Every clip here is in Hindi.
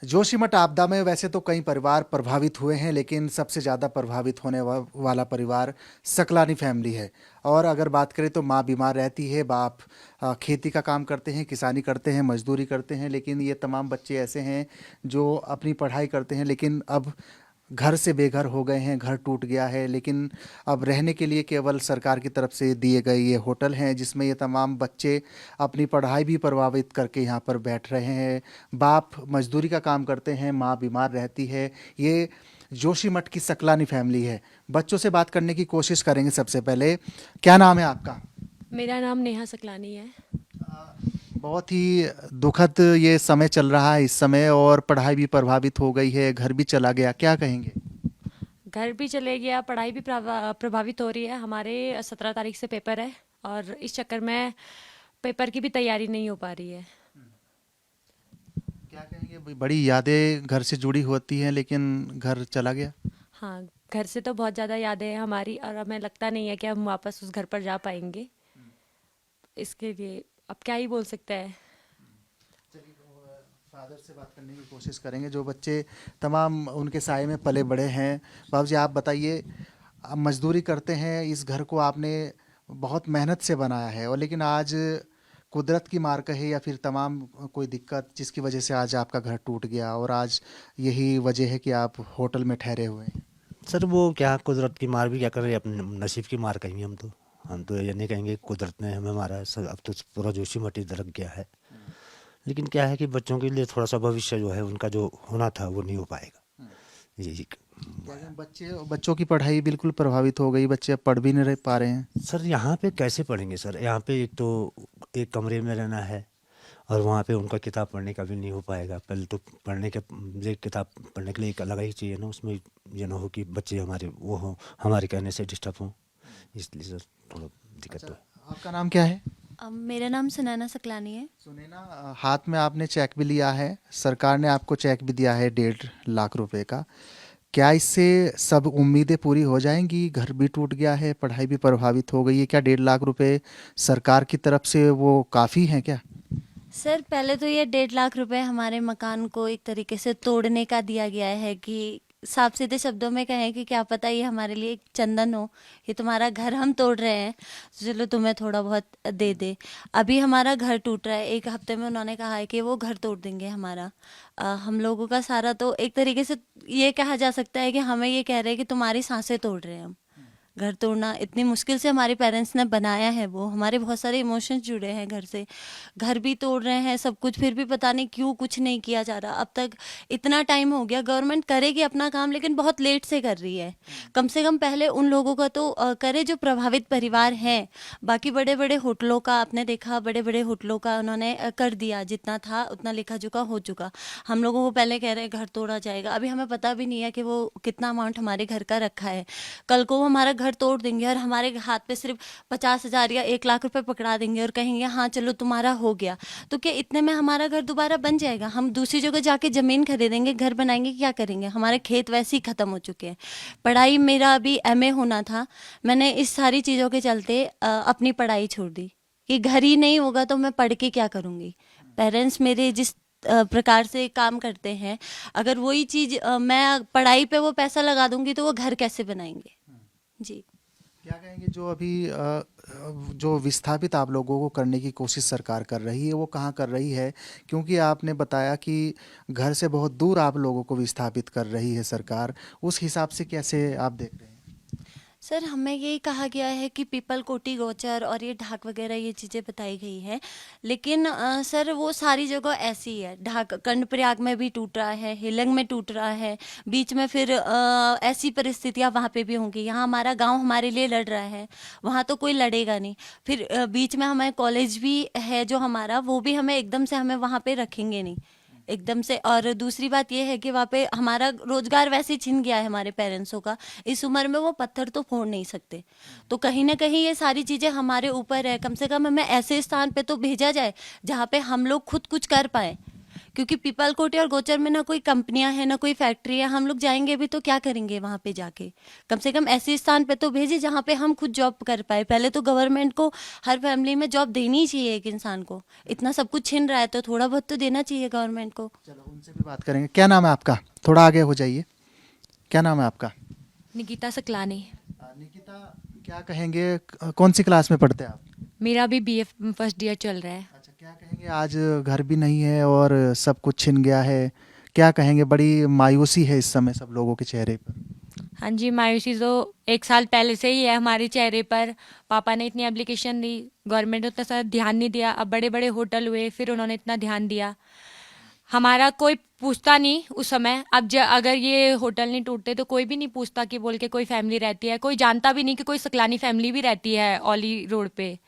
जोशीमठ आपदा में वैसे तो कई परिवार प्रभावित हुए हैं, लेकिन सबसे ज़्यादा प्रभावित होने वाला परिवार सकलानी फैमिली है। और अगर बात करें तो माँ बीमार रहती है, बाप खेती का काम करते हैं, किसानी करते हैं, मजदूरी करते हैं, लेकिन ये तमाम बच्चे ऐसे हैं जो अपनी पढ़ाई करते हैं, लेकिन अब घर से बेघर हो गए हैं, घर टूट गया है। लेकिन अब रहने के लिए केवल सरकार की तरफ से दिए गए ये होटल हैं, जिसमें ये तमाम बच्चे अपनी पढ़ाई भी प्रभावित करके यहाँ पर बैठ रहे हैं। बाप मजदूरी का काम करते हैं, माँ बीमार रहती है। ये जोशीमठ की सकलानी फैमिली है। बच्चों से बात करने की कोशिश करेंगे। सबसे पहले, क्या नाम है आपका? मेरा नाम नेहा सकलानी है। बहुत ही दुखद ये समय चल रहा है इस समय, और पढ़ाई भी प्रभावित हो गई है, घर भी चला गया, क्या कहेंगे? घर भी चले गया, पढ़ाई भी प्रभावित हो रही है। हमारे 17 तारीख से पेपर है और इस चक्कर में पेपर की भी तैयारी नहीं हो पा रही है। क्या कहेंगे भाई, बड़ी यादें घर से जुड़ी होती हैं, लेकिन घर चला गया। हाँ, घर से तो बहुत ज़्यादा यादें हैं हमारी और हमें लगता नहीं है कि हम वापस उस घर पर जा पाएंगे। इसके लिए अब क्या ही बोल सकते हैं। चलिए, फादर से बात करने की कोशिश करेंगे, जो बच्चे तमाम उनके साय में पले बड़े हैं। बाबू जी, आप बताइए, आप मजदूरी करते हैं, इस घर को आपने बहुत मेहनत से बनाया है, और लेकिन आज कुदरत की मार कहे या फिर तमाम कोई दिक्कत जिसकी वजह से आज आपका घर टूट गया, और आज यही वजह है कि आप होटल में ठहरे हुए हैं। सर वो क्या कुदरत की मार भी क्या कर रहे हैं, अपने नसीब की मार कहेंगे हम तो ये नहीं कहेंगे कि कुदरत ने हमें मारा है। सर अब तो पूरा जोशी मटी दरक गया है। लेकिन क्या है कि बच्चों के लिए थोड़ा सा भविष्य जो है उनका जो होना था वो नहीं हो पाएगा। यही क्या कहें, बच्चों की पढ़ाई बिल्कुल प्रभावित हो गई, बच्चे अब पढ़ भी नहीं रह पा रहे हैं। सर यहाँ पे कैसे पढ़ेंगे सर? यहाँ पे एक तो एक कमरे में रहना है और वहाँ पे उनका किताब पढ़ने का भी नहीं हो पाएगा। पहले तो पढ़ने के लिए किताब पढ़ने के लिए एक अलग ही चाहिए ना, उसमें ये ना हो कि बच्चे हमारे वो हों, हमारे कहने से डिस्टर्ब हों। इसलिए सर थोड़ा दिक्कत तो अच्छा, है। आपका नाम क्या है? मेरा नाम सुनैना सकलानी है। सुने ना, हाथ में आपने चेक भी लिया है, सरकार ने आपको चेक भी दिया है 1.5 लाख रुपए का। क्या इससे सब उम्मीदें पूरी हो जाएंगी? घर भी टूट गया है, पढ़ाई भी प्रभावित हो गई है, क्या 1.5 लाख रुपए सरकार की तरफ से वो काफ़ी हैं क्या? सर पहले तो ये 1.5 लाख रुपए हमारे मकान को एक तरीके से तोड़ने का दिया गया है कि साफ सीधे शब्दों में कहें कि क्या पता ये हमारे लिए एक चंदन हो, ये तुम्हारा घर हम तोड़ रहे हैं तो चलो तुम्हें थोड़ा बहुत दे दे। अभी हमारा घर टूट रहा है, एक हफ्ते में उन्होंने कहा है कि वो घर तोड़ देंगे हमारा। हम लोगों का सारा तो एक तरीके से ये कहा जा सकता है कि हमें ये कह रहे हैं कि तुम्हारी सांसें तोड़ रहे हैं हम। घर तोड़ना इतनी मुश्किल से हमारे पेरेंट्स ने बनाया है, वो हमारे बहुत सारे इमोशंस जुड़े हैं घर से। घर भी तोड़ रहे हैं सब कुछ, फिर भी पता नहीं क्यों कुछ नहीं किया जा रहा अब तक। इतना टाइम हो गया, गवर्नमेंट करेगी अपना काम लेकिन बहुत लेट से कर रही है। कम से कम पहले उन लोगों का तो करे जो प्रभावित परिवार हैं। बाकी बड़े बड़े होटलों का आपने देखा, बड़े बड़े होटलों का उन्होंने कर दिया, जितना था उतना लिखा झुका हो चुका। हम लोगों को पहले कह रहे हैं घर तोड़ा जाएगा, अभी हमें पता भी नहीं है कि वो कितना अमाउंट हमारे घर का रखा है। कल को वो हमारा घर तोड़ देंगे और हमारे हाथ पे सिर्फ 50,000 या 1 लाख रुपए पकड़ा देंगे और कहेंगे हाँ चलो तुम्हारा हो गया। तो क्या इतने में हमारा घर दोबारा बन जाएगा? हम दूसरी जगह जाके ज़मीन खरीदेंगे, घर बनाएंगे, क्या करेंगे? हमारे खेत वैसे ही ख़त्म हो चुके हैं। पढ़ाई मेरा अभी एमए होना था, मैंने इस सारी चीज़ों के चलते अपनी पढ़ाई छोड़ दी कि घर ही नहीं होगा तो मैं पढ़ के क्या करूँगी। पेरेंट्स मेरे जिस प्रकार से काम करते हैं, अगर वही चीज़ मैं पढ़ाई पे वो पैसा लगा दूंगी तो वो घर कैसे बनाएंगे? जी। क्या कहेंगे, जो अभी जो विस्थापित आप लोगों को करने की कोशिश सरकार कर रही है, वो कहाँ कर रही है? क्योंकि आपने बताया कि घर से बहुत दूर आप लोगों को विस्थापित कर रही है सरकार, उस हिसाब से कैसे आप देख रहे हैं? सर हमें यही कहा गया है कि पीपल कोटी गोचर और ये ढाक वगैरह ये चीज़ें बताई गई हैं, लेकिन सर वो सारी जगह ऐसी ही है। ढाक कर्णप्रयाग में भी टूट रहा है, हेलंग में टूट रहा है, बीच में फिर ऐसी परिस्थितियां वहाँ पे भी होंगी। यहाँ हमारा गांव हमारे लिए लड़ रहा है, वहाँ तो कोई लड़ेगा नहीं। फिर बीच में हमारे कॉलेज भी है जो हमारा, वो भी हमें एकदम से हमें वहाँ पे रखेंगे नहीं एकदम से। और दूसरी बात यह है कि वहाँ पे हमारा रोजगार वैसे ही छिन गया है हमारे पेरेंट्सों का। इस उम्र में वो पत्थर तो फोड़ नहीं सकते, तो कहीं ना कहीं ये सारी चीज़ें हमारे ऊपर है। कम से कम हमें ऐसे स्थान पे तो भेजा जाए जहाँ पे हम लोग खुद कुछ कर पाए, क्योंकि पीपल कोटी और गोचर में ना कोई कंपनियां हैं ना कोई फैक्ट्री है, हम लोग जाएंगे भी तो क्या करेंगे वहां पे जाके। कम से कम ऐसे स्थान पे तो भेजे जहाँ पे हम खुद जॉब कर पाए। पहले तो गवर्नमेंट को हर फैमिली में जॉब देनी ही चाहिए एक इंसान को, इतना सब कुछ छिन रहा है तो थोड़ा बहुत तो देना चाहिए गवर्नमेंट को। चलो उनसे भी बात करेंगे। क्या नाम है आपका? थोड़ा आगे हो जाइए। क्या नाम है आपका? निकिता सकलानी। निकिता, क्या कहेंगे, कौन सी क्लास में पढ़ते हैं आप? मेरा भी बीए फर्स्ट ईयर चल रहा है। अच्छा, क्या कहेंगे, आज घर भी नहीं है और सब कुछ छिन गया है, क्या कहेंगे? बड़ी मायूसी है इस समय सब लोगों के चेहरे पर। हाँ जी, मायूसी तो 1 साल पहले से ही है हमारे चेहरे पर। पापा ने इतनी एप्लीकेशन दी, गवर्नमेंट ने उतना सा ध्यान नहीं दिया। अब बड़े बड़े होटल हुए, फिर उन्होंने इतना ध्यान दिया। हमारा कोई पूछता नहीं उस समय। अब अगर ये होटल नहीं टूटते तो कोई भी नहीं पूछता कि बोल के कोई फैमिली रहती है। कोई जानता भी नहीं कि कोई सकलानी फैमिली भी रहती है औली रोड पे।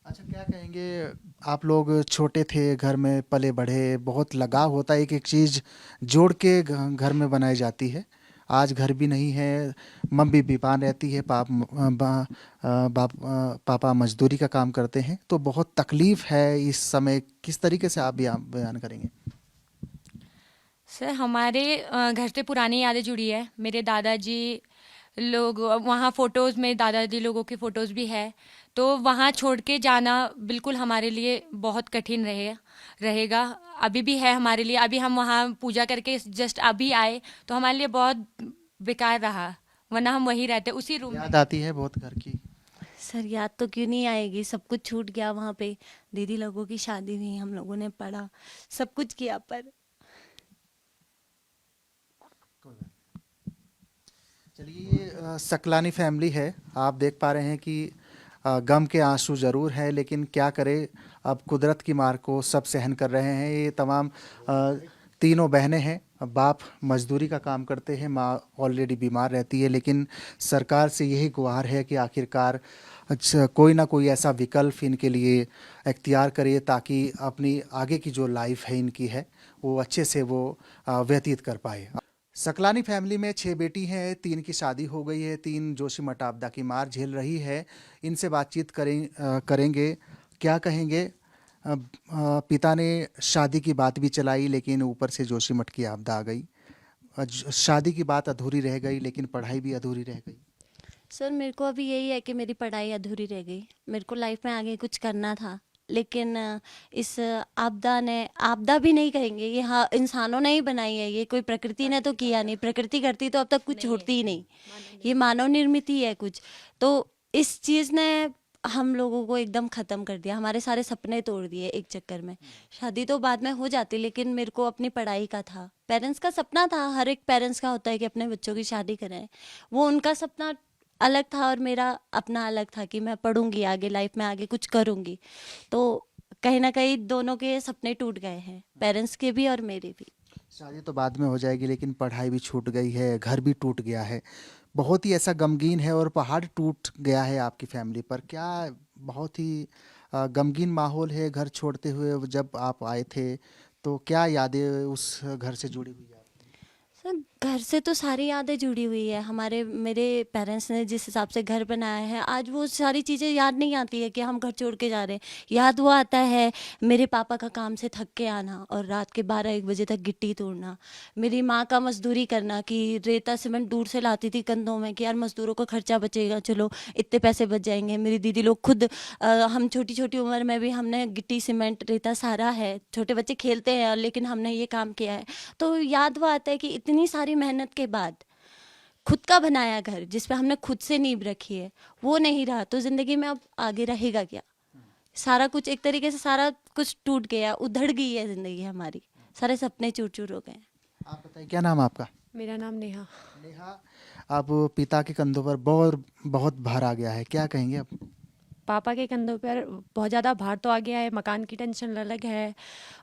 अच्छा, क्या कहेंगे, आप लोग छोटे थे, घर में पले बढ़े, बहुत लगाव होता है, एक एक चीज़ जोड़ के घर में बनाई जाती है। आज घर भी नहीं है, मम्मी बीमार रहती है, पापा मजदूरी का काम करते हैं, तो बहुत तकलीफ़ है इस समय। किस तरीके से आप बयान करेंगे? सर, हमारे घर से पुरानी यादें जुड़ी है। मेरे दादाजी लोग वहाँ फोटोज़ में, दादाजी लोगों की फ़ोटोज़ भी है। तो वहाँ छोड़ के जाना बिल्कुल हमारे लिए बहुत कठिन रहेगा। अभी भी है हमारे लिए। अभी हम वहाँ पूजा करके जस्ट अभी आए तो हमारे लिए बहुत बेकार रहा, वरना हम वहीं रहते उसी रूम में। याद आती है बहुत घर की? सर याद तो क्यों नहीं आएगी, सब कुछ छूट गया वहाँ पे। दीदी लोगों की शादी हुई, हम लोगों ने पढ़ा, सब कुछ किया, पर चलिए, ये सकलानी फैमिली है। आप देख पा रहे हैं कि गम के आंसू ज़रूर है, लेकिन क्या करें, अब कुदरत की मार को सब सहन कर रहे हैं। ये तमाम तीनों बहनें हैं। बाप मजदूरी का काम करते हैं, माँ ऑलरेडी बीमार रहती है, लेकिन सरकार से यही गुहार है कि आखिरकार अच्छा कोई ना कोई ऐसा विकल्प इनके लिए इख्तियार करिए, ताकि अपनी आगे की जो लाइफ है इनकी है वो अच्छे से वो व्यतीत कर पाए। सकलानी फैमिली में 6 बेटी हैं, 3 की शादी हो गई है, 3 जोशीमठ आपदा की मार झेल रही है। इनसे बातचीत करेंगे। क्या कहेंगे? पिता ने शादी की बात भी चलाई, लेकिन ऊपर से जोशीमठ की आपदा आ गई। शादी की बात अधूरी रह गई, लेकिन पढ़ाई भी अधूरी रह गई। सर मेरे को अभी यही है कि मेरी पढ़ाई अधूरी रह गई। मेरे को लाइफ में आगे कुछ करना था, लेकिन इस आपदा ने, आपदा भी नहीं कहेंगे ये, हाँ इंसानों ने ही बनाई है ये, कोई प्रकृति ने तो किया नहीं। प्रकृति करती तो अब तक कुछ होती ही नहीं, ये मानव निर्मित ही है कुछ। तो इस चीज़ ने हम लोगों को एकदम ख़त्म कर दिया, हमारे सारे सपने तोड़ दिए एक चक्कर में। शादी तो बाद में हो जाती, लेकिन मेरे को अपनी पढ़ाई का था, पेरेंट्स का सपना था, हर एक पेरेंट्स का होता है कि अपने बच्चों की शादी करें। वो उनका सपना अलग था और मेरा अपना अलग था कि मैं पढ़ूंगी आगे, लाइफ में आगे कुछ करूंगी। तो कहीं ना कहीं दोनों के सपने टूट गए हैं, पेरेंट्स के भी और मेरे भी। शादी तो बाद में हो जाएगी, लेकिन पढ़ाई भी छूट गई है, घर भी टूट गया है। बहुत ही ऐसा गमगीन है, और पहाड़ टूट गया है आपकी फैमिली पर। क्या बहुत ही गमगीन माहौल है घर छोड़ते हुए? जब आप आए थे तो क्या यादें उस घर से जुड़ी हुई है? सर घर से तो सारी यादें जुड़ी हुई है हमारे, मेरे पेरेंट्स ने जिस हिसाब से घर बनाया है, आज वो सारी चीज़ें याद नहीं आती है कि हम घर छोड़ के जा रहे हैं। याद वो आता है मेरे पापा का काम से थक के आना और रात के 12-1 बजे तक गिट्टी तोड़ना, मेरी माँ का मजदूरी करना कि रेता सीमेंट दूर से लाती थी कंधों में कि यार मजदूरों का खर्चा बचेगा, चलो इतने पैसे बच जाएंगे। मेरी दीदी लोग खुद, हम छोटी छोटी उम्र में भी हमने गिट्टी सीमेंट रेता सारा है, छोटे बच्चे खेलते हैं लेकिन हमने ये काम किया है। तो याद वो आता है कि इतनी सारी मेहनत के बाद खुद का बनाया घर जिस पे हमने खुद से नींव रखी है, वो नहीं रहा तो जिंदगी में अब आगे रहेगा क्या? सारा कुछ एक तरीके से, सारा कुछ टूट गया, उधड़ गई है जिंदगी हमारी, सारे सपने चूर चूर हो गए। आप बताइए, क्या नाम है आपका? मेरा नाम नेहा। नेहा, अब पिता के कंधों पर बहुत बहुत भार आ गया है, क्या कहेंगे आप? पापा के कंधों पर बहुत ज़्यादा भार तो आ गया है, मकान की टेंशन अलग है,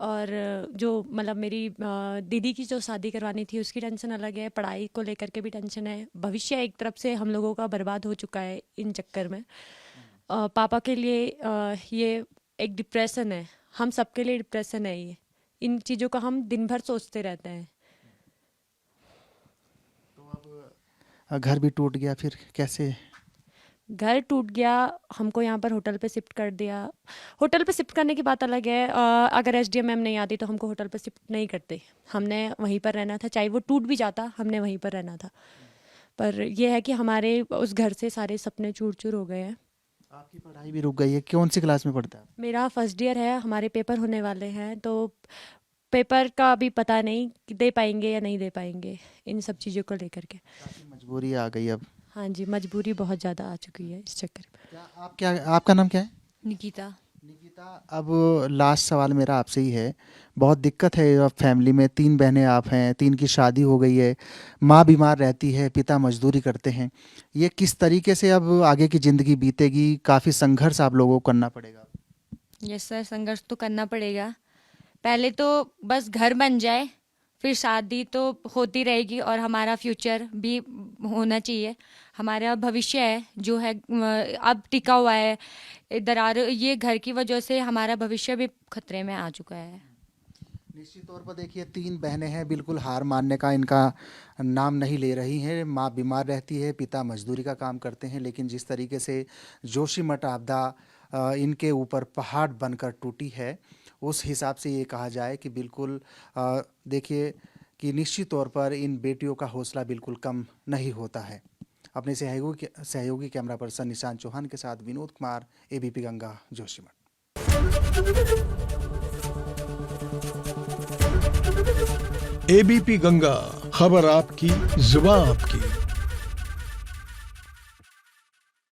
और जो मतलब मेरी दीदी की जो शादी करवानी थी उसकी टेंशन अलग है, पढ़ाई को लेकर के भी टेंशन है। भविष्य एक तरफ से हम लोगों का बर्बाद हो चुका है इन चक्कर में। पापा के लिए ये एक डिप्रेशन है, हम सबके लिए डिप्रेशन है ये। इन चीज़ों का हम दिन भर सोचते रहते हैं। तो अब घर भी टूट गया, फिर कैसे? घर टूट गया, हमको यहाँ पर होटल पे शिफ्ट कर दिया। होटल पे शिफ्ट करने की बात अलग है, अगर एसडीएम मैम नहीं आती तो हमको होटल पे शिफ्ट नहीं करते, हमने वहीं पर रहना था, चाहे वो टूट भी जाता हमने वहीं पर रहना था। पर यह है कि हमारे उस घर से सारे सपने चूर चूर हो गए हैं। आपकी पढ़ाई भी रुक गई है, कौन सी क्लास में पढ़ते हैं आप? मेरा फर्स्ट ईयर है, हमारे पेपर होने वाले हैं, तो पेपर का अभी पता नहीं कि दे पाएंगे या नहीं दे पाएंगे, इन सब चीज़ों को लेकर के। काफ़ी मजबूरी आ गई अब। हाँ जी, मजबूरी बहुत ज़्यादा आ चुकी है इस चक्कर में। क्या आपका नाम क्या है? निकिता। निकिता, अब लास्ट सवाल मेरा आपसे ही है। बहुत दिक्कत है अब फैमिली में, 3 बहनें आप हैं, 3 की शादी हो गई है, माँ बीमार रहती है, पिता मजदूरी करते हैं। ये किस तरीके से अब आगे की ज़िंदगी बीतेगी? काफ़ी संघर्ष आप लोगों को करना पड़ेगा। यस सर, संघर्ष तो करना पड़ेगा। पहले तो बस घर बन जाए, फिर शादी तो होती रहेगी और हमारा फ्यूचर भी होना चाहिए। हमारा भविष्य है जो है अब टिका हुआ है, दरार ये घर की वजह से हमारा भविष्य भी खतरे में आ चुका है। निश्चित तौर पर देखिए, 3 बहनें हैं, बिल्कुल हार मानने का इनका नाम नहीं ले रही हैं। माँ बीमार रहती है, पिता मजदूरी का काम करते हैं, लेकिन जिस तरीके से जोशीमठ आपदा इनके ऊपर पहाड़ बनकर टूटी है, उस हिसाब से ये कहा जाए कि बिल्कुल देखिए कि निश्चित तौर पर इन बेटियों का हौसला बिल्कुल कम नहीं होता है। अपने सहयोगी कैमरा पर्सन निशांत चौहान के साथ विनोद कुमार, एबीपी गंगा, जोशीमठ। एबीपी गंगा, खबर आपकी, जुबान आपकी।